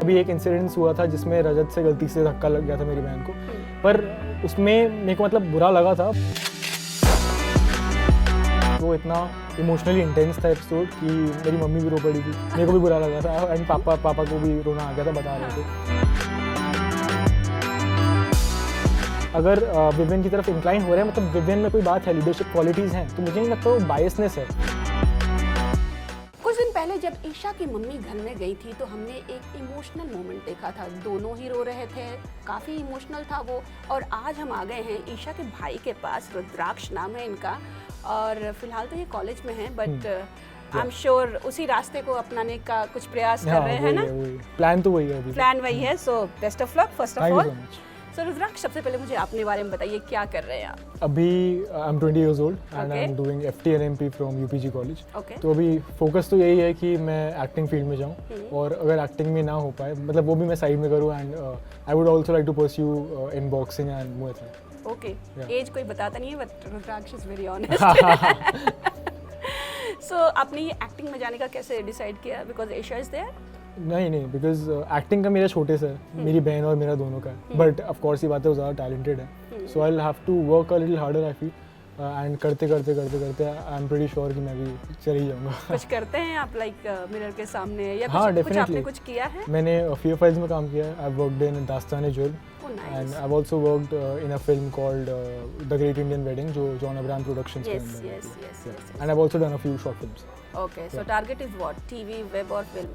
अभी एक इंसिडेंस हुआ था जिसमें रजत से गलती से धक्का लग गया था मेरी बहन को, पर उसमें मेरे को मतलब बुरा लगा था। वो इतना इमोशनली इंटेंस था एपिसोड कि मेरी मम्मी भी रो पड़ी थी, मेरे को भी बुरा लगा था एंड पापा को भी रोना आ गया था, बता रहे थे। अगर विवियन की तरफ इंक्लाइन हो रहे हैं, मतलब विवियन में कोई बात है, लीडरशिप क्वालिटीज़ हैं, तो मुझे नहीं लगता वो बायसनेस है। कुछ दिन पहले जब ईशा की मम्मी घर में गई थी तो हमने एक इमोशनल मोमेंट देखा था। दोनों ही रो रहे थे, काफ़ी इमोशनल था वो। और आज हम आ गए हैं ईशा के भाई के पास, रुद्राक्ष नाम है इनका, और फिलहाल तो ये कॉलेज में हैं, बट आई एम श्योर उसी रास्ते को अपनाने का कुछ प्रयास कर रहे हैं ना। प्लान तो वही है, प्लान वही है। So best of luck first of all. So Rudraksh, सबसे पहले मुझे अपने बारे में बताइए, क्या कर रहे हैं आप? अभी I am 20 years old and I am doing FTNMP from UPG college. तो अभी फोकस तो यही है कि मैं एक्टिंग फील्ड में जाऊँ, और अगर एक्टिंग में ना हो पाए, मतलब वो भी मैं साइड में करूँ, and I would also like to pursue in boxing and Muay Thai. Okay, as कोई बताता नहीं है, but Rudraksh is very honest. So आपने ये एक्टिंग में जाने का कैसे डिसाइड किया? Because Isha is there? नहीं, बिकॉज एक्टिंग का मेरा छोटे से मेरी बहन और मेरा दोनों का, बट ऑफ कोर्स ये बात है वो ज़्यादा टैलेंटेड है, so I will have to work a little harder I feel, and करते आई एम प्रीटी श्योर कि मैं भी चल ही जाऊँगा। कुछ करते हैं आप लाइक मिरर के सामने या हाँ, कुछ आपने कुछ किया है? मैंने फियर फाइल्स में काम किया है। I worked in Dastaan-e-Jurm and I also worked in a film called the Great Indian Wedding, जो जॉन अब्राहम प्रोडक्शंस के अंदर है। And I have also done a few short films. Okay, so target is what? TV, web और film?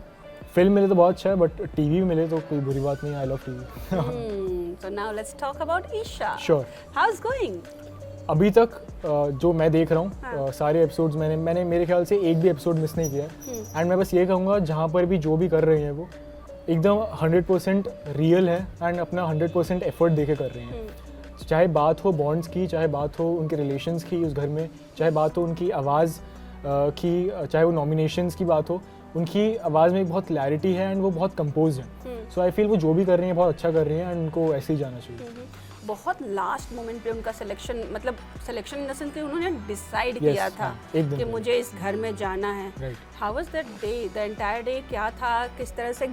Film मिले तो बहुत अच्छा है, बट टीवी मिले तो कोई बुरी बात नहीं है। I love TV. So now let's talk about Isha. Sure. How is going? अभी तक जो मैं देख रहा हूँ, सारे एपिसोड्स मैंने मेरे ख्याल से एक भी एपिसोड मिस नहीं किया, एंड मैं बस ये कहूँगा जहाँ पर भी जो भी कर रही हैं वो एकदम 100% रियल है एंड अपना 100% एफर्ट देके कर रही हैं। चाहे बात हो बॉन्ड्स की, चाहे बात हो उनके रिलेशंस की उस घर में, चाहे बात हो उनकी आवाज़ की, चाहे वो नॉमिनेशंस की बात हो, उनकी आवाज़ में एक बहुत क्लैरिटी है एंड वो बहुत कंपोज है। सो आई फील वो जो भी कर रही हैं बहुत अच्छा कर रही हैं, एंड उनको ऐसे ही जाना चाहिए। बहुत लास्ट मोमेंट पे उनका सिलेक्शन, मतलब सिलेक्शन इन द सेंस कि उन्होंने डिसाइड किया था कि मुझे इस घर में जाना है। How was that day, the entire day? क्या था, किस तरह से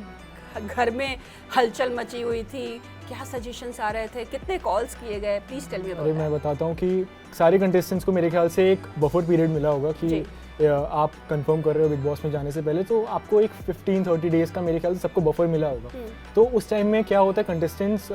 घर में हलचल मची हुई थी, क्या सजेशंस आ रहे थे, कितने कॉल्स किए गए? Please tell me about. अरे मैं बताता हूँ कि सारे कंटेस्टेंट्स को मेरे ख्याल से एक बफर पीरियड मिला होगा कि आप कंफर्म कर रहे हो बिग बॉस में जाने से पहले, तो आपको एक 15-30 डेज का मेरे ख्याल से सबको बफर मिला होगा। तो उस टाइम में क्या होता है, कंटेस्टेंट्स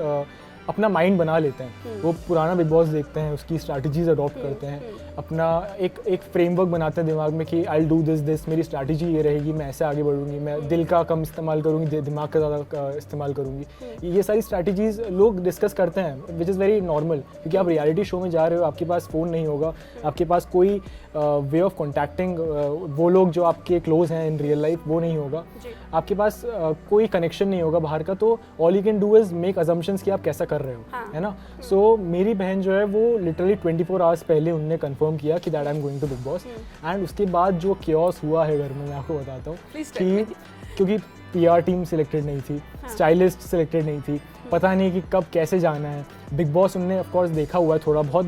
अपना माइंड बना लेते हैं, वो पुराना बिग बॉस देखते हैं, उसकी स्ट्रैटेजीज अडॉप्ट करते हैं, अपना एक फ्रेमवर्क बनाते हैं दिमाग में कि आई विल डू दिस, मेरी स्ट्रैटेजी ये रहेगी, मैं ऐसे आगे बढ़ूंगी, मैं दिल का कम इस्तेमाल करूंगी, दिमाग का ज़्यादा इस्तेमाल करूंगी। ये सारी स्ट्रैटेजीज लोग डिस्कस करते हैं, विच इज़ वेरी नॉर्मल, क्योंकि आप रियलिटी शो में जा रहे हो, आपके पास फ़ोन नहीं होगा, आपके पास कोई वे ऑफ कॉन्टैक्टिंग वो लोग जो आपके क्लोज हैं इन रियल लाइफ वो नहीं होगा, आपके पास कोई कनेक्शन नहीं होगा बाहर का, तो all you can do is make assumptions कि आप कैसा कर रहे हो, है ना। सो मेरी बहन जो है वो लिटरली 24 आवर्स पहले उन्होंने कंफर्म किया कि that I am going to Bigg Boss, and उसके बाद जो क्योस हुआ है घर में, मैं आपको बताता हूँ कि क्योंकि PR टीम सिलेक्टेड नहीं थी, स्टाइलिस्ट सिलेक्टेड नहीं थी, पता नहीं कि कब कैसे जाना है। बिग बॉस उनने ऑफ कोर्स देखा हुआ है थोड़ा बहुत,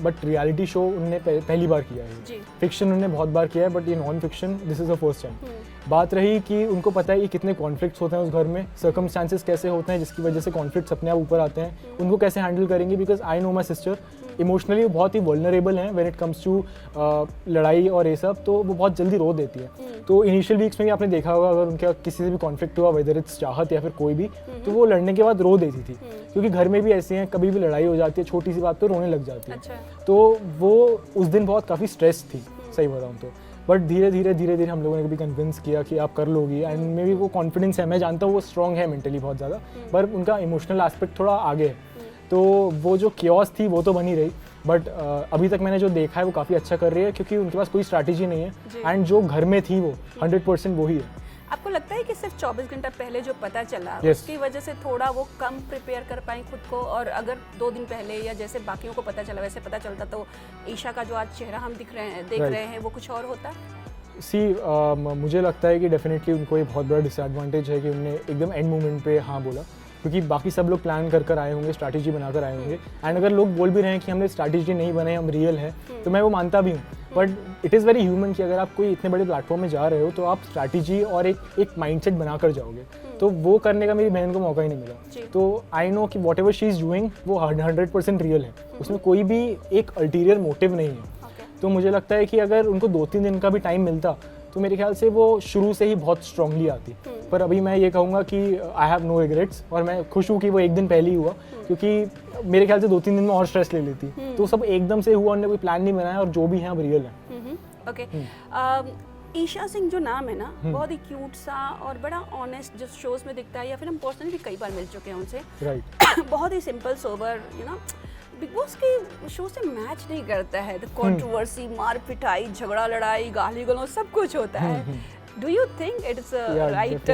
बट रियलिटी शो उनने पहली बार किया है। फिक्शन उन्होंने बहुत बार किया है, बट ये non fiction this is the first time. बात रही कि उनको पता है कि कितने कॉन्फ्लिक्ट्स होते हैं उस घर में, सर्कमस्टांसेस कैसे होते हैं जिसकी वजह से कॉन्फ्लिक्ट्स अपने आप ऊपर आते हैं, उनको कैसे हैंडल करेंगे, because I know my sister emotionally बहुत ही वल्नरेबल हैं व्हेन इट कम्स टू लड़ाई और ये सब, तो वो बहुत जल्दी रो देती है। तो इनिशियल वीक्स में भी आपने देखा होगा, अगर उनका किसी से भी कॉन्फ्लिक्ट हुआ, वेदर इट्स चाहत या फिर कोई भी, तो वो लड़ने के बाद रो देती थी, क्योंकि घर में भी ऐसे हैं, कभी भी लड़ाई हो जाती है, छोटी सी बात तो रोने लग जाती है। तो वो उस दिन बहुत काफ़ी स्ट्रेस थी, सही बताऊँ तो, बट धीरे धीरे हम लोगों ने भी कन्विंस किया कि आप कर लोगी, एंड मे भी वो कॉन्फिडेंस है, मैं जानता हूँ वो स्ट्रॉन्ग है मेंटली बहुत ज़्यादा, पर उनका इमोशनल एस्पेक्ट थोड़ा आगे है। तो वो जो क्योस थी वो तो बनी रही, बट अभी तक मैंने जो देखा है वो काफ़ी अच्छा कर रही है, क्योंकि उनके पास कोई स्ट्रैटेजी नहीं है, एंड जो घर में थी वो 100% वही है। आपको लगता है कि सिर्फ 24 घंटा पहले जो पता चला उसकी वजह से थोड़ा वो कम प्रिपेयर कर पाए खुद को, और अगर 2 दिन पहले या जैसे बाकियों को पता चला वैसे पता चलता, तो ईशा का जो आज चेहरा हम देख रहे हैं वो कुछ और होता? मुझे लगता है कि डेफिनेटली उनको ये बहुत बड़ा डिसएडवांटेज है कि उन्होंने एकदम एंड मोमेंट पे हाँ बोला, क्योंकि बाकी सब लोग प्लान कर आए होंगे, स्ट्रैटेजी बनाकर आए होंगे, एंड अगर लोग बोल भी रहे हैं कि हमने स्ट्रैटेजी नहीं बनाई, हम रियल हैं, तो मैं वो मानता भी हूँ, but it is very human कि अगर आप कोई इतने बड़े प्लेटफॉर्म में जा रहे हो तो आप स्ट्रैटेजी और एक माइंडसेट बनाकर जाओगे, तो वो करने का मेरी बहन को मौका ही नहीं मिला। तो आई नो कि what ever she is doing वो 100% रियल है, उसमें कोई भी एक अल्टीरियर मोटिव नहीं है। तो मुझे लगता है कि अगर उनको 2-3 दिन का भी टाइम मिलता तो मेरे ख्याल से वो शुरू से ही बहुत स्ट्रांगली आती। पर अभी मैं ये कहूँगा कि आई हैव नो रिग्रेट्स, और मैं खुश हूँ कि वो एक दिन पहले ही हुआ, क्योंकि मेरे ख्याल से 2-3 दिन में और स्ट्रेस ले लेती। तो सब एकदम से हुआ, उन्होंने कोई प्लान नहीं बनाया, और जो भी है अब रियल है। ओके, ईशा सिंह जो नाम है ना, बहुत ही क्यूट सा और बड़ा ऑनेस्ट, जो शोज में दिखता है या फिर हम पर्सनली भी कई बार मिल चुके हैं उनसे, राइट। बहुत ही simple sober, you know, Bigg Boss के शो से मैच नहीं करता है। द कंट्रोवर्सी, मार पिटाई, झगड़ा लड़ाई, गाली गलौज, सब कुछ होता है। Do you think it is right?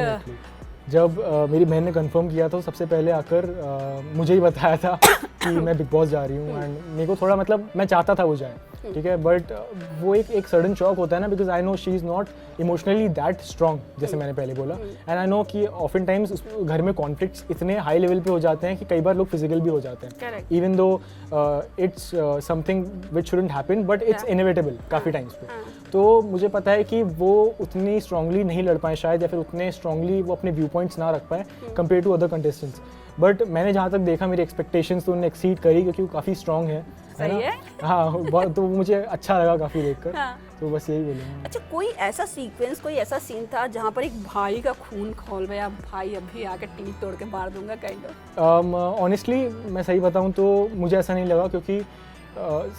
जब मेरी बहन ने कंफर्म किया तो सबसे पहले आकर मुझे ही बताया था कि मैं बिग बॉस जा रही हूँ, एंड मेरे को थोड़ा मतलब मैं चाहता था वो जाए, ठीक है, बट वो एक सडन शॉक होता है ना, because I no she is not emotionally that strong, जैसे मैंने पहले बोला, एंड आई नो कि ऑफन टाइम्स घर में कॉन्फ्लिक्ट्स इतने हाई लेवल पे हो जाते हैं कि कई बार लोग फिजिकल भी हो जाते हैं, even though it's something which shouldn't happen, but it's inevitable काफ़ी टाइम्स पे। तो मुझे पता है कि वो उतनी स्ट्रांगली नहीं लड़ पाए शायद, या फिर उतने स्ट्रांगली वो अपने व्यू पॉइंट्स ना रख पाए compare to other contestants, but मैंने जहाँ तक देखा मेरी एक्सपेक्टेशंस तो उन्होंने एक्सीड करी, क्योंकि वो काफ़ी स्ट्रांग है। सही है? हाँ, बहुत, तो मुझे अच्छा लगा काफ़ी देखकर। हाँ। तो बस यही बोलूँगा। अच्छा, कोई ऐसा सीक्वेंस, कोई ऐसा सीन था जहाँ पर एक भाई का खून खौल गया, भाई अभी आके टीथ तोड़ के मार दूंगा काइंड ऑफ? ऑनेस्टली मैं सही बताऊँ तो मुझे ऐसा नहीं लगा, क्योंकि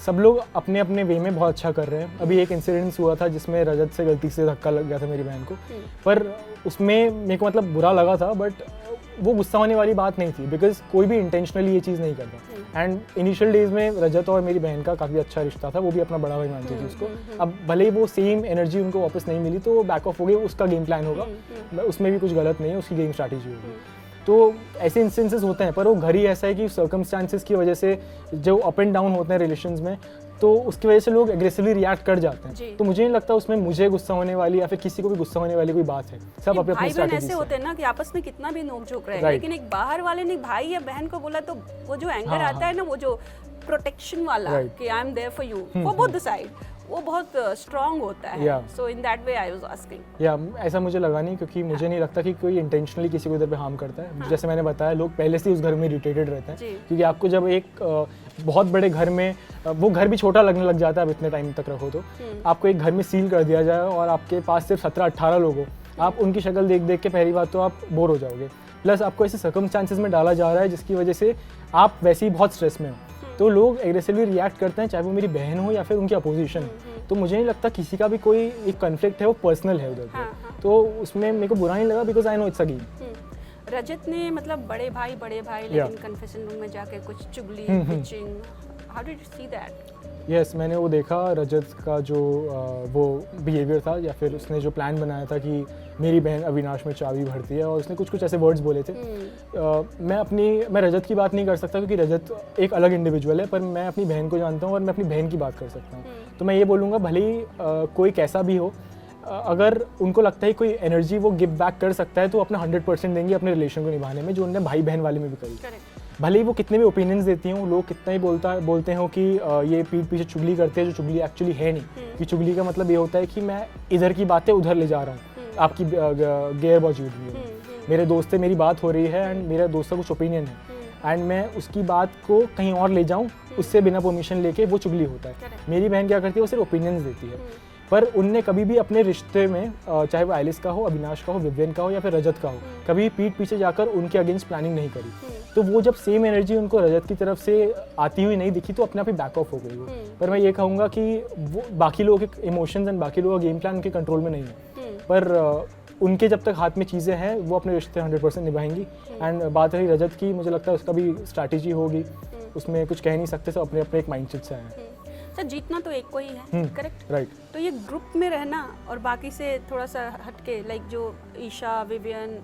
सब लोग अपने अपने वे में बहुत अच्छा कर रहे हैं। अभी एक इंसिडेंस हुआ था जिसमें रजत से गलती से धक्का लग गया था मेरी बहन को, पर उसमें मेरे को मतलब बुरा लगा था, बट वो गुस्सा होने वाली बात नहीं थी, बिकॉज कोई भी इंटेंशनली ये चीज़ नहीं करता। एंड इनिशियल डेज में रजत और मेरी बहन का काफ़ी अच्छा रिश्ता था, वो भी अपना बड़ा भाई मानती थी उसको। अब भले ही वो सेम एनर्जी उनको वापस नहीं मिली तो बैक ऑफ हो गई, उसका गेम प्लान होगा, उसमें भी कुछ गलत नहीं है, उसकी गेम स्ट्रैटेजी होगी। तो ऐसे इंस्टेंसेस होते हैं, पर वो घर ही ऐसा है कि सर्कमस्टांसेस की वजह से जो अप एंड डाउन होते हैं रिलेशंस में, तो उसकी वजह से लोग एग्रेसिवली रिएक्ट कर जाते हैं। तो मुझे नहीं लगता उसमें मुझे गुस्सा होने वाली या फिर किसी को भी गुस्सा होने वाली कोई बात है। सब अपने अपने स्ट्रैटेजी ऐसे होते हैं ना कि आपस में कितना भी नोक झोंक रहे हैं, लेकिन एक बाहर वाले ने भाई या बहन को बोला तो वो जो एंगर आता है ना, वो जो प्रोटेक्शन वाला कि I am there for you for both the side, वो बहुत स्ट्रांग होता है। So in that way I was asking. या ऐसा मुझे लगा नहीं, क्योंकि मुझे नहीं लगता कि कोई इंटेंशनली किसी को इधर पे हार्म करता है। जैसे मैंने बताया, लोग पहले से उस घर में इरिटेटेड रहते हैं, क्योंकि आपको जब एक बहुत बड़े घर में, वो घर भी छोटा लगने लग जाता है अब इतने टाइम तक रखो तो, आपको एक घर में सील कर दिया जाए और आपके पास सिर्फ 17-18 लोग हो, आप उनकी शक्ल देख देख के पहली बात तो आप बोर हो जाओगे, प्लस आपको ऐसे सर्कमस्टांसेस में डाला जा रहा है जिसकी वजह से आप वैसे ही बहुत स्ट्रेस में हो, तो लोग एग्रेसिवली रिएक्ट करते हैं, चाहे वो मेरी बहन हो या फिर उनकी अपोजिशन हो। तो मुझे नहीं लगता किसी का भी कोई एक कॉन्फ्लिक्ट है वो पर्सनल है उधर पे, तो उसमें मेरे को बुरा नहीं लगा, because I know it's a game. Rajat ने मतलब बड़े भाई लेकिन कन्फेशन रूम में जाके कुछ चुगली, pitching, how did you see that? Yes, मैंने वो देखा, रजत का जो वो बिहेवियर था, या फिर उसने जो प्लान बनाया था कि मेरी बहन अविनाश में चाबी भरती है, और उसने कुछ ऐसे वर्ड्स बोले थे। मैं रजत की बात नहीं कर सकता, क्योंकि रजत एक अलग इंडिविजुअल है, पर मैं अपनी बहन को जानता हूँ और मैं अपनी बहन की बात कर सकता हूँ। तो मैं ये बोलूँगा, भले ही कोई कैसा भी हो, अगर उनको लगता है कोई एनर्जी वो गिव बैक कर सकता है तो अपना 100% देंगे अपने रिलेशन को निभाने में, जो उन्होंने भाई बहन वाले में भी करी। भले ही वो कितने भी ओपिनियंस देती हूँ, लोग कितना ही बोलते हो कि ये पीठ पीछे चुगली करते हैं, जो चुगली एक्चुअली है नहीं। कि चुगली का मतलब ये होता है कि मैं इधर की बातें उधर ले जा रहा हूँ, आपकी गैरबाजी है, मेरे दोस्त से मेरी बात हो रही है एंड मेरा दोस्त का कुछ ओपिनियन है एंड मैं उसकी बात को कहीं और ले जाऊँ, उससे बिना परमिशन लेके, वो चुगली होता है। मेरी बहन क्या करती है, वो सिर्फ ओपिनियंस देती है, पर उनने कभी भी अपने रिश्ते में, चाहे वो एलिस का हो, अविनाश का हो, विवियन का हो या फिर रजत का हो, कभी पीठ पीछे जाकर उनके अगेंस्ट प्लानिंग नहीं करी। तो वो जब सेम एनर्जी उनको रजत की तरफ से आती हुई नहीं दिखी तो अपने आप ही बैक ऑफ हो गई वो। पर मैं ये कहूँगा कि वो बाकी लोगों के इमोशंस एंड बाकी लोगों का गेम प्लान उनके कंट्रोल में नहीं है, पर उनके जब तक हाथ में चीज़ें हैं वो अपने रिश्ते 100% निभाएंगी। एंड बात रही रजत की, मुझे लगता है उसका भी स्ट्रैटेजी होगी, उसमें कुछ कह नहीं सकते, सब अपने अपने एक माइंडसेट से हैं। सर जीतना तो एक को ही है, करेक्ट? राइट। तो ये ग्रुप में रहना और बाकी से थोड़ा सा हटके, लाइक जो ईशा, विवियन,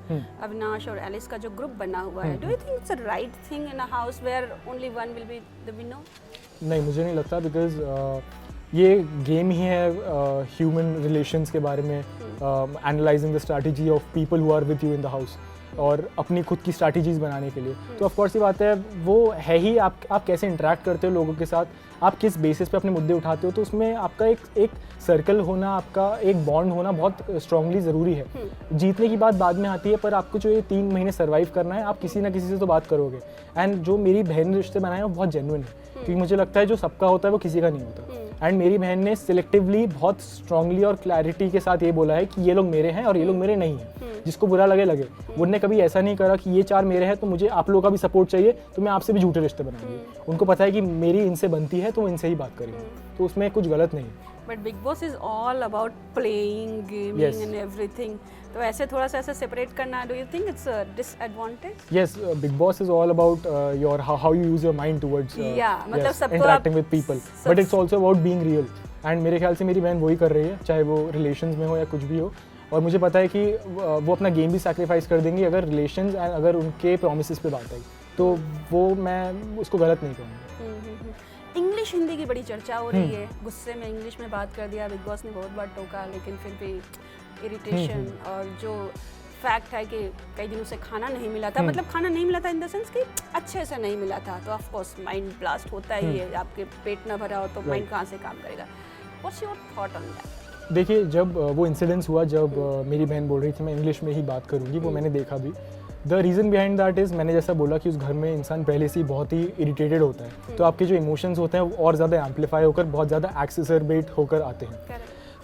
अविनाश और एलिस का जो ग्रुप बना हुआ है, do you think it's a right thing in a house where only one will be the winner? नहीं, मुझे नहीं लगता, बिकॉज ये गेम ही है ह्यूमन रिलेशंस के बारे में, analysing the strategy of people who are with you in the house. और अपनी खुद की स्ट्रैटेजीज बनाने के लिए। तो ऑफ कोर्स ये बात है, वो है ही आप कैसे इंटरेक्ट करते हो लोगों के साथ, आप किस बेसिस पे अपने मुद्दे उठाते हो, तो उसमें आपका एक सर्कल होना, आपका एक बॉन्ड होना बहुत स्ट्रांगली ज़रूरी है। जीतने की बात बाद में आती है, पर आपको जो ये 3 महीने सर्वाइव करना है, आप किसी ना किसी से तो बात करोगे। एंड जो मेरी बहन ने रिश्ते बनाए हैं वो बहुत जेन्युइन है, क्योंकि मुझे लगता है जो सबका होता है वो किसी का नहीं होता। एंड मेरी बहन ने सिलेक्टिवली बहुत स्ट्रांगली और क्लैरिटी के साथ ये बोला है कि ये लोग मेरे हैं और ये लोग मेरे नहीं हैं। जिसको बुरा लगे लगे, उनने कभी ऐसा नहीं करा कि ये 4 मेरे हैं तो मुझे आप लोगों का भी सपोर्ट चाहिए तो मैं आपसे भी झूठे रिश्ते बनाऊंगी। उनको पता है कि मेरी इनसे बनती है तो वो इनसे ही बात करेंगे, तो उसमें कुछ गलत नहीं है। But big boss is all about playing, gaming and everything, तो ऐसे थोड़ा सा ऐसे सेपरेट करना, do you think it's a disadvantage? Yes, big boss is all about your how you use your mind towards मतलब सबको interacting with people, but it's also about being real. And मेरे ख्याल से मेरी बहन वही कर रही है, चाहे वो रिलेशंस में हो या कुछ भी हो। और मुझे पता है कि वो अपना गेम भी सैक्रिफाइस कर देंगी अगर रिलेशंस एंड अगर उनके प्रोमिसेस पे बात आई, तो वो मैं उसको गलत नहीं कहूँगा। इंग्लिश हिंदी की बड़ी चर्चा हो रही है, गुस्से में इंग्लिश में बात कर दिया, बिग बॉस ने बहुत बार टोका, लेकिन फिर भी इरिटेशन और जो फैक्ट है कि कई दिनों से खाना नहीं मिला था, मतलब खाना नहीं मिला था इन द सेंस कि अच्छे से नहीं मिला था, तो ऑफ कोर्स माइंड ब्लास्ट होता ही है, आपके पेट ना भरा हो तो माइंड कहाँ से काम करेगा। What's your thought on that? देखिए, जब वो इंसिडेंस हुआ, जब मेरी बहन बोल रही थी मैं इंग्लिश में ही बात करूँगी, वो मैंने देखा भी। The reason behind that is, मैंने जैसा बोला कि उस घर में इंसान पहले से ही बहुत ही इरिटेटेड होता है, तो आपके जो इमोशंस होते हैं वो और ज़्यादा एम्पलीफाई होकर बहुत ज़्यादा एक्सेसरबेट होकर आते हैं।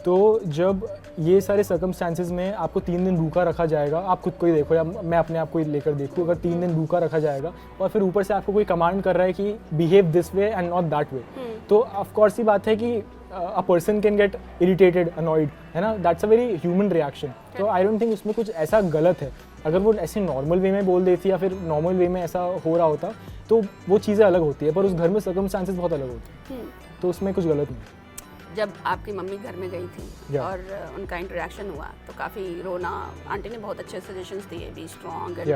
तो जब ये सारे सर्कमस्टांसेस में आपको 3 दिन भूखा रखा जाएगा, आप खुद को ही देखो या मैं अपने आप को ही लेकर देखूँ, अगर 3 दिन भूखा रखा जाएगा और फिर ऊपर से आपको कोई कमांड कर रहा है कि behave this way and not that way, तो ऑफ कोर्स ही बात है कि a person can get irritated, annoyed, है ना, that's a very human reaction. तो आई डोंट थिंक उसमें कुछ ऐसा गलत है। अगर वो ऐसे नॉर्मल वे में बोल देती या फिर नॉर्मल वे में ऐसा हो रहा होता तो वो चीज़ें अलग होती है, पर उस घर में सर्कमस्टांसेस बहुत अलग होते हैं, तो उसमें कुछ गलत नहीं। जब आपकी मम्मी घर में गई थी और उनका इंटरेक्शन हुआ तो काफ़ी रोना, आंटी ने बहुत अच्छे सजेशंस दिए, बी स्ट्रॉन्ग एंड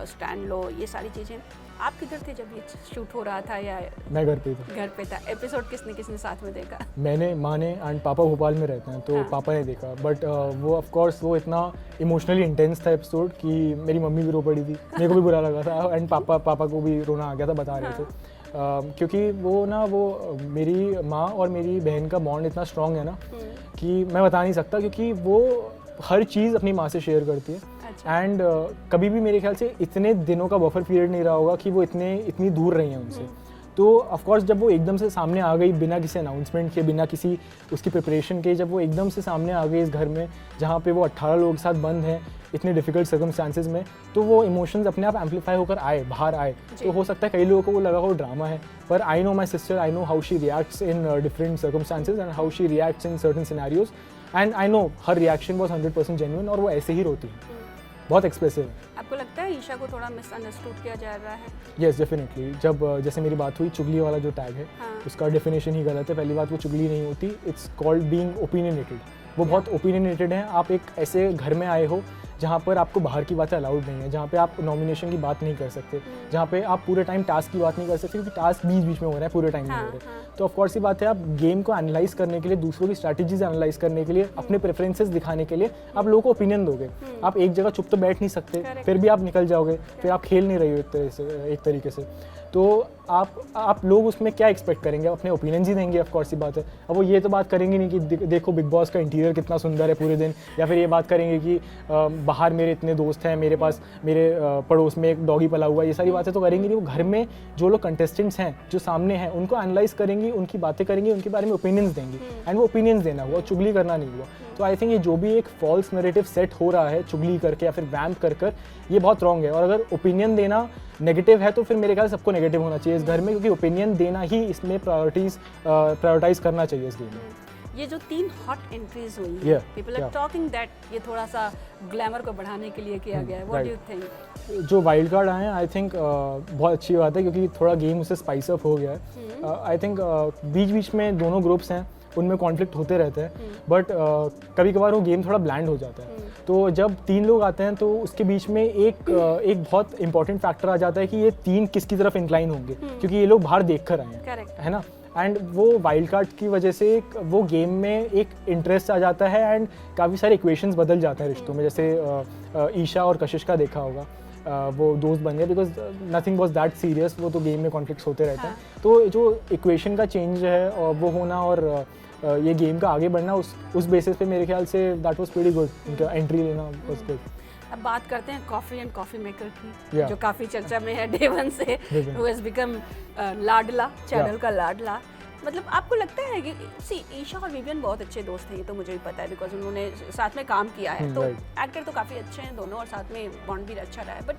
स्टैंड लो, ये सारी चीज़ें। आप किधर थे जब ये शूट हो रहा था? या मैं घर पे था। घर पे था। एपिसोड किसने साथ में देखा? मैंने, माँ ने एंड पापा भोपाल में रहते हैं, तो पापा ने देखा। बट वो ऑफ कोर्स वो इतना इमोशनली इंटेंस था एपिसोड कि मेरी मम्मी भी रो पड़ी थी, मेरे को भी बुरा लगा था एंड पापा को भी रोना आ गया था, बता रहे थे। क्योंकि वो मेरी माँ और मेरी बहन का बॉन्ड इतना स्ट्रॉन्ग है ना कि मैं बता नहीं सकता, क्योंकि वो हर चीज़ अपनी माँ से शेयर करती है। एंड कभी भी मेरे ख्याल से इतने दिनों का बफर पीरियड नहीं रहा होगा कि वो इतनी दूर रही हैं उनसे। तो ऑफ कोर्स जब वो एकदम से सामने आ गई बिना किसी अनाउंसमेंट के, बिना किसी उसकी प्रिपरेशन के, जब वो एकदम से सामने आ गई इस घर में जहाँ पे वो 18 लोगों के साथ बंद हैं इतने डिफिकल्ट सर्कमस्टांसेस में, तो वो इमोशंस अपने आप एम्पलीफाई होकर बाहर आए। तो हो सकता है कई लोगों को वो लगा हो ड्रामा है, पर I know my sister, I know how she reacts in different circumstances and how she reacts in certain scenarios, and I know her reaction was 100% genuine और वो ऐसे ही रोती है, बहुत एक्सप्रेसिव है। आपको लगता है ईशा को थोड़ा मिसअंडरस्टूड किया जा रहा है? Yes, definitely. जब जैसे मेरी बात हुई, चुगली वाला जो टैग है उसका डेफिनेशन ही गलत है। पहली बात, वो चुगली नहीं होती, इट्स कॉल्ड बीइंग ओपिनियनेटेड। वो बहुत ओपिनियनेटेड हैं। आप एक ऐसे घर में आए हो जहाँ पर आपको बाहर की बातें अलाउड नहीं है, जहाँ पे आप नॉमिनेशन की बात नहीं कर सकते, जहाँ पे आप पूरे टाइम टास्क की बात नहीं कर सकते, क्योंकि टास्क बीच में हो रहा है, पूरे टाइम नहीं हो रहे। तो ऑफ कोर्स ये बात है, आप गेम को एनालाइज करने के लिए, दूसरों की स्ट्रैटेजीज एनालाइज करने के लिए, अपने प्रेफरेंसेस दिखाने के लिए आप लोगों को ओपिनियन दोगे। आप एक जगह चुप तो बैठ नहीं सकते, फिर भी आप निकल जाओगे, फिर आप खेल नहीं रहे हो एक तरीके से। तो आप लोग उसमें क्या एक्सपेक्ट करेंगे? अपने ओपिनियंस ही देंगे, ऑफ कोर्स ही बात है। अब वो ये तो बात करेंगे नहीं कि देखो बिग बॉस का इंटीरियर कितना सुंदर है पूरे दिन, या फिर ये बात करेंगे कि बाहर मेरे इतने दोस्त हैं, मेरे पास मेरे पड़ोस में एक डॉगी पला हुआ है, ये सारी बातें तो करेंगे नहीं। वो घर में जो लोग कंटेस्टेंट्स हैं, जो सामने हैं, उनको एनालाइज करेंगी, उनकी बातें करेंगी, उनके बारे में ओपिनियंस देंगी, एंड वो ओपिनियंस देना हुआ, चुगली करना नहीं हुआ। तो आई थिंक ये जो भी एक फॉल्स नैरेटिव सेट हो रहा है चुगली करके या फिर वैम्प कर ये बहुत रॉन्ग है। और अगर ओपिनियन देना नेगेटिव है तो फिर मेरे ख्याल से सबको नेगेटिव होना चाहिए इस घर में, क्योंकि ओपिनियन देना ही इसमें प्रायोरिटाइज करना चाहिए इस गेम में। ये जो 3 हॉट एंट्रीज हुई है, पीपल आर टॉकिंग दैट ये थोड़ा सा ग्लैमर को बढ़ाने के लिए किया गया है। What do you think? जो वाइल्ड कार्ड आए हैं, आई थिंक बहुत अच्छी बात है, क्योंकि थोड़ा गेम उससे स्पाइस अप हो गया है। आई थिंक बीच बीच में दोनों ग्रुप्स हैं, उनमें कॉन्फ्लिक्ट होते रहते हैं, बट कभी कभार वो गेम थोड़ा ब्लैंड हो जाता है। तो जब 3 लोग आते हैं तो उसके बीच में एक बहुत इंपॉर्टेंट फैक्टर आ जाता है कि ये 3 किसकी तरफ इंक्लाइन होंगे, क्योंकि ये लोग बाहर देख कर आए हैं, है ना। एंड वो वाइल्ड कार्ड की वजह से वो गेम में एक इंटरेस्ट आ जाता है एंड काफ़ी सारे इक्वेशंस बदल जाते हैं रिश्तों में, जैसे ईशा और कशिश का देखा होगा, वो दोस्त बन गए because nothing was that serious, वो तो गेम में कॉन्फ्लिक्ट्स होते रहते हैं। तो जो इक्वेशन का चेंज है और वो होना और ये गेम का आगे बढ़ना उस बेसिस पे मेरे ख्याल say that was pretty good, उनका एंट्री लेना वाज गुड। अब बात करते हैं कॉफ़ी एंड कॉफ़ी मेकर की, जो काफ़ी चर्चा में है डे वन से, हु हैज़ बिकम लाडला, चैनल का लाडला। मतलब आपको लगता है कि ईशा और विवियन बहुत अच्छे दोस्त हैं, ये तो मुझे भी पता है बिकॉज उन्होंने साथ में काम किया है, तो एक्टर तो काफ़ी अच्छे हैं दोनों और साथ में बॉन्ड भी अच्छा रहा है। बट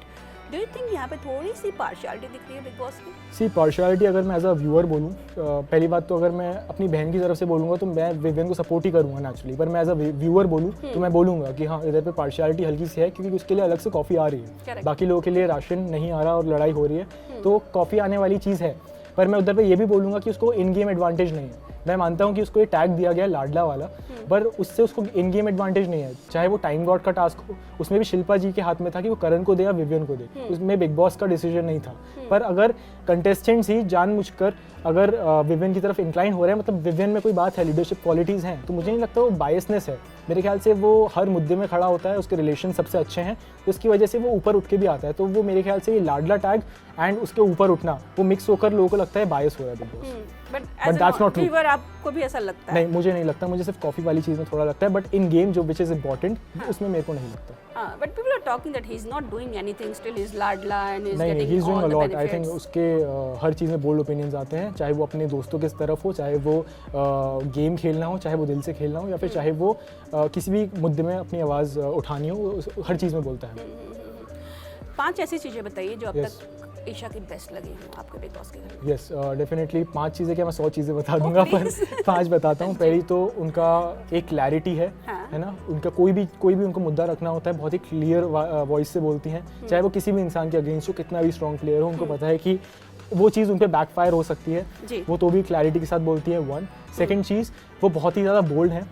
डू यू थिंक यहाँ पे थोड़ी सी पार्शियलिटी दिख रही है बिग बॉस की? पार्शियलिटी अगर मैं एज अ व्यूअर बोलूँ, पहली बात तो अगर मैं अपनी बहन की तरफ से बोलूँगा तो मैं विवियन को सपोर्ट ही करूँगा नेचुरली, पर मैं एज अ व्यूअर बोलूँ तो मैं बोलूँगा कि हाँ इधर पे पार्शियलिटी हल्की सी है, क्योंकि उसके लिए अलग से कॉफ़ी आ रही है, बाकी लोगों के लिए राशन नहीं आ रहा और लड़ाई हो रही है, तो कॉफ़ी आने वाली चीज़ है। पर मैं उधर पे ये भी बोलूँगा कि उसको इन गेम एडवांटेज नहीं है। मैं मानता हूँ कि उसको ये टैग दिया गया लाडला वाला, पर उससे उसको इन गेम एडवांटेज नहीं है। चाहे वो टाइम गॉड का टास्क हो, उसमें भी शिल्पा जी के हाथ में था कि वो करण को दे या विवियन को दे, उसमें बिग बॉस का डिसीजन नहीं था। पर अगर कंटेस्टेंट्स ही जानबूझकर अगर विवियन की तरफ इंक्लाइन हो रहे हैं, मतलब विवियन में कोई बात है, लीडरशिप क्वालिटीज़ हैं, तो मुझे नहीं लगता वो बायसनेस है। मेरे ख्याल से वो हर मुद्दे में खड़ा होता है, उसके रिलेशन सबसे अच्छे हैं, तो उसकी वजह से वो ऊपर उठ के भी आता है। तो वो मेरे ख्याल से ये लाडला टैग एंड उसके ऊपर उठना, वो मिक्स होकर लोगों को लगता है बायस हो रहा है big boss. But that's not true. आपको भी ऐसा लगता है? नहीं, मुझे नहीं लगता, मुझे सिर्फ कॉफी वाली चीज़ में थोड़ा लगता है, बट इन गेम जो विच इज इंपॉर्टेंट उसमें मेरे को नहीं लगता। But people are talking that he is not doing anything, still he is लाडला and he is getting getting all the benefits. I think उसके हर चीज़ में बोल्ड ओपिनियंस आते हैं, चाहे वो अपने दोस्तों के तरफ हो, चाहे वो गेम खेलना हो, चाहे वो दिल से खेलना हो, या फिर चाहे वो किसी भी मुद्दे में अपनी आवाज़ उठानी हो, हर चीज़ में बोलता है। 5 ऐसी चीज़ें बताइए जो अब तक ईशा की बेस्ट लगी हो आपके बिग बॉस के घर में। यस, डेफिनेटली 5 चीज़ें, क्या मैं 100 चीज़ें बता दूंगा, पर 5 बताता हूँ। पहली तो उनका एक क्लैरिटी है ना, उनका कोई भी उनको मुद्दा रखना होता है, बहुत ही क्लियर वॉइस से बोलती हैं, चाहे वो किसी भी इंसान के अगेंस्ट हो, कितना भी स्ट्रॉन्ग प्लेयर हो, उनको पता है कि वो चीज़ उन पर बैकफायर हो सकती है, वो तो भी क्लैरिटी के साथ बोलती है। 1 सेकेंड चीज़, वो बहुत ही ज़्यादा बोल्ड हैं,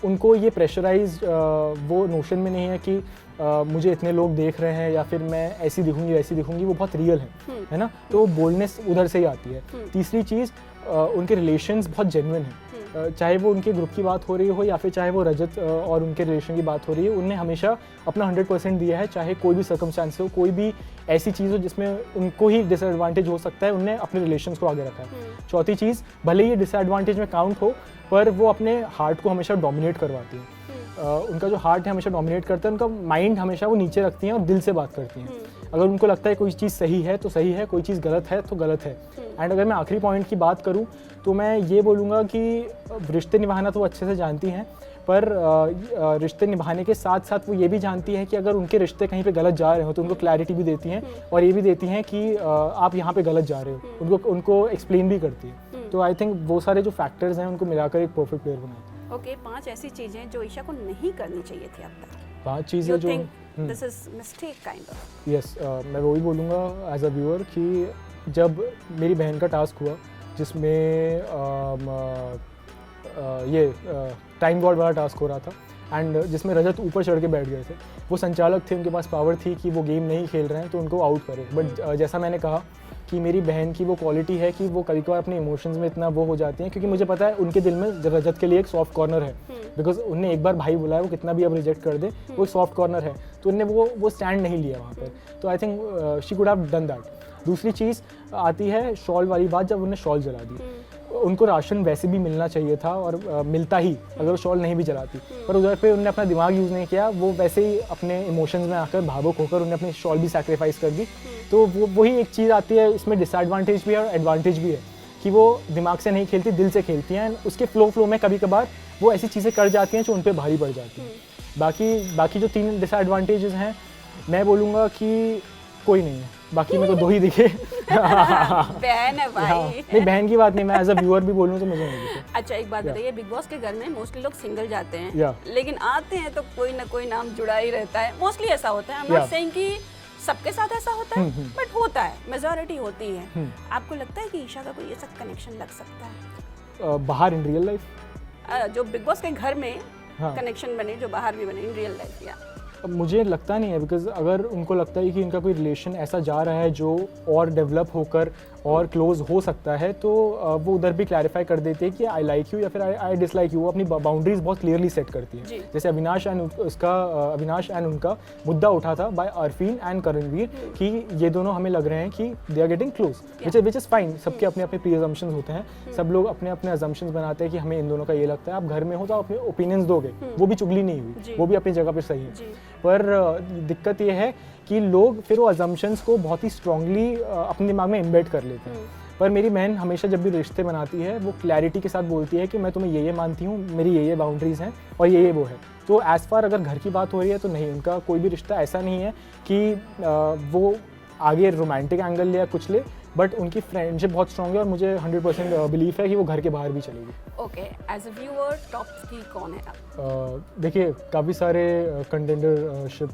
उनको ये प्रेशराइज वो नोशन में नहीं है कि मुझे इतने लोग देख रहे हैं या फिर मैं ऐसी दिखूंगी वैसी दिखूंगी, वो बहुत रियल है ना, तो बोल्डनेस उधर से ही आती है। तीसरी चीज़, उनके रिलेशंस बहुत जेन्युइन हैं, चाहे वो उनके ग्रुप की बात हो रही हो या फिर चाहे वो रजत और उनके रिलेशन की बात हो रही है, उनने हमेशा अपना 100% दिया है, चाहे कोई भी सर्कमस्टांस हो, कोई भी ऐसी चीज़ हो जिसमें उनको ही डिसएडवांटेज हो सकता है, उनने अपने रिलेशंस को आगे रखा है। चौथी चीज़, भले ये डिसएडवांटेज में काउंट हो, पर वो अपने हार्ट को हमेशा डोमिनेट करवाती हैं। उनका जो हार्ट है हमेशा डोमिनेट करता है, उनका माइंड हमेशा वो नीचे रखती हैं और दिल से बात करती हैं। अगर उनको लगता है कोई चीज़ सही है तो सही है, कोई चीज़ गलत है तो गलत है। एंड अगर मैं आखिरी पॉइंट की बात करूं तो मैं ये बोलूँगा कि रिश्ते निभाना तो वो अच्छे से जानती हैं, पर रिश्ते निभाने के साथ साथ वो ये भी जानती हैं कि अगर उनके रिश्ते कहीं पे गलत जा रहे हो तो उनको क्लैरिटी भी देती हैं, और ये भी देती हैं कि आप यहाँ पे गलत जा रहे हो, उनको एक्सप्लेन भी करती है। तो आई थिंक वो सारे जो फैक्टर्स हैं उनको मिलाकर एक परफेक्ट प्लेयर बनाते हैं। ओके, 5 ऐसी चीज़ें जो ईशा को नहीं करनी चाहिए थी अब तक। 5 चीज़ें जो this is mistake kind of. Yes, मैं वही बोलूँगा एज अ व्यूअर कि जब मेरी बहन का टास्क हुआ जिसमें ये टाइम गॉड वाला टास्क हो रहा था एंड जिसमें रजत ऊपर चढ़ के बैठ गए थे, वो संचालक थे, उनके पास पावर थी कि वो गेम नहीं खेल रहे हैं तो उनको आउट करें। बट जैसा मैंने कहा कि मेरी बहन की वो क्वालिटी है कि वो कभी कभार अपने इमोशंस में इतना वो हो जाती हैं, क्योंकि मुझे पता है उनके दिल में रजत के लिए एक सॉफ्ट कॉर्नर है, बिकॉज उनने एक बार भाई बुलाया, वो कितना भी अब रिजेक्ट कर दे, वो एक सॉफ्ट कॉर्नर है, तो उनने वो स्टैंड नहीं लिया वहाँ पर। तो I think she could have done that. दूसरी चीज़ आती है शॉल वाली बात, जब उन्हें शॉल जला दी, उनको राशन वैसे भी मिलना चाहिए था और मिलता ही अगर वो शॉल नहीं भी जलाती, पर उधर पे उन्होंने अपना दिमाग यूज़ नहीं किया, वो वैसे ही अपने इमोशंस में आकर भावुक होकर उन्होंने अपनी शॉल भी सैक्रिफाइस कर दी। तो वही एक चीज़ आती है, इसमें डिसएडवांटेज भी है और एडवांटेज भी है कि वो दिमाग से नहीं खेलती, दिल से खेलती हैं, उसके फ्लो में कभी कभार वो ऐसी चीज़ें कर जाती हैं जो उन पर भारी पड़ जाती हैं। बाकी जो 3 डिसएडवांटेजेस हैं, मैं बोलूँगा कि कोई नहीं है, बाकी मेरे को 2 ही दिखे। बहन है भाई। नहीं, बहन की बात नहीं, मैं एज अ व्यूअर भी बोलूँ तो मुझे नहीं दिखे। अच्छा, एक बात बताइए, बिग बॉस के घर में मोस्टली लोग सिंगल जाते हैं, लेकिन आते हैं तो कोई ना कोई नाम जुड़ा ही रहता है, मोस्टली ऐसा होता है। आई एम नॉट सेइंग कि सबके साथ ऐसा होता है, बट होता है, मेजॉरिटी होती है। आपको लगता है कि ईशा का कोई ऐसा कनेक्शन लग सकता है बाहर इन रियल लाइफ, जो बिग बॉस के घर में कनेक्शन बने, जो बाहर भी बने इन रियल लाइफ? या मुझे लगता नहीं है, बिकॉज अगर उनको लगता है कि इनका कोई रिलेशन ऐसा जा रहा है जो और डेवलप होकर और क्लोज हो सकता है तो वो उधर भी क्लैरिफाई कर देते हैं कि आई लाइक यू या फिर आई डिसलाइक यू। वो अपनी बाउंड्रीज बहुत क्लियरली सेट करती है। जैसे अविनाश एंड उनका मुद्दा उठा था बाय अरफीन एंड करणवीर कि ये दोनों हमें लग रहे हैं कि they are getting close, which is fine. सबके अपने अपने प्री अजम्पशंस होते हैं, सब लोग अपने अपने अजम्पशंस बनाते हैं कि हमें इन दोनों का ये लगता है। आप घर में हो तो अपने ओपिनियंस दोगे, वो भी चुगली नहीं हुई, वो भी अपनी जगह पर सही है। पर दिक्कत ये है कि लोग फिर वो अजम्पशंस को बहुत ही स्ट्रांगली अपने दिमाग में इम्बेड कर लेते हैं। पर मेरी बहन हमेशा जब भी रिश्ते बनाती है वो क्लैरिटी के साथ बोलती है कि मैं तुम्हें ये मानती हूँ, मेरी ये बाउंड्रीज़ हैं और ये वो है। तो एज़ फार अगर घर की बात हो रही है तो नहीं, उनका कोई भी रिश्ता ऐसा नहीं है कि वो आगे रोमांटिक एंगल ले या कुछ ले, बट उनकी फ्रेंडशिप बहुत स्ट्रॉन्ग है और मुझे 100% बिलीफ है कि वो घर के बाहर भी चलेगी। Okay, as a viewer top 3 कौन है आप? देखिए काफ़ी सारे कंटेंडरशिप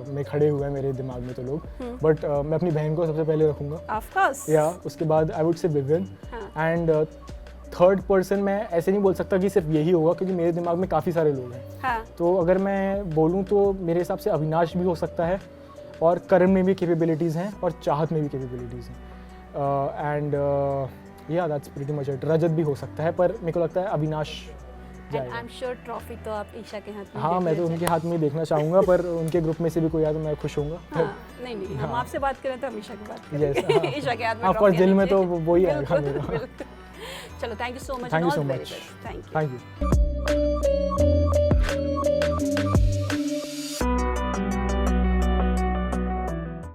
में खड़े हुए हैं मेरे दिमाग में तो लोग, बट मैं अपनी बहन को सबसे पहले रखूँगा। Of course. या उसके बाद I would say Vivian and third person मैं ऐसे नहीं बोल सकता कि सिर्फ यही होगा, क्योंकि मेरे दिमाग में काफ़ी सारे लोग हैं। हाँ। तो अगर मैं बोलूँ तो मेरे हिसाब से अविनाश भी हो सकता है, और करण में भी कैपेबिलिटीज़ हैं और चाहत में भी कैपेबिलिटीज़ हैं, एंड या दैट्स प्रीटी मच इट। रजत भी हो सकता है, पर मेरे को लगता है अविनाश जाएगा। आई एम श्योर ट्रॉफी तो आप ईशा के हाथ में। हाँ, मैं तो उनके हाथ में देखना चाहूँगा, पर उनके ग्रुप में से भी कोई आया तो मैं खुश होऊंगा। हाँ, नहीं हम आपसे बात करें तो हम ईशा की बात करें। यस, ईशा के हाथ में ऑफ कोर्स दिल में तो वही आएगा मेरा। चलो, thank you so much. Thank you so much. Thank you.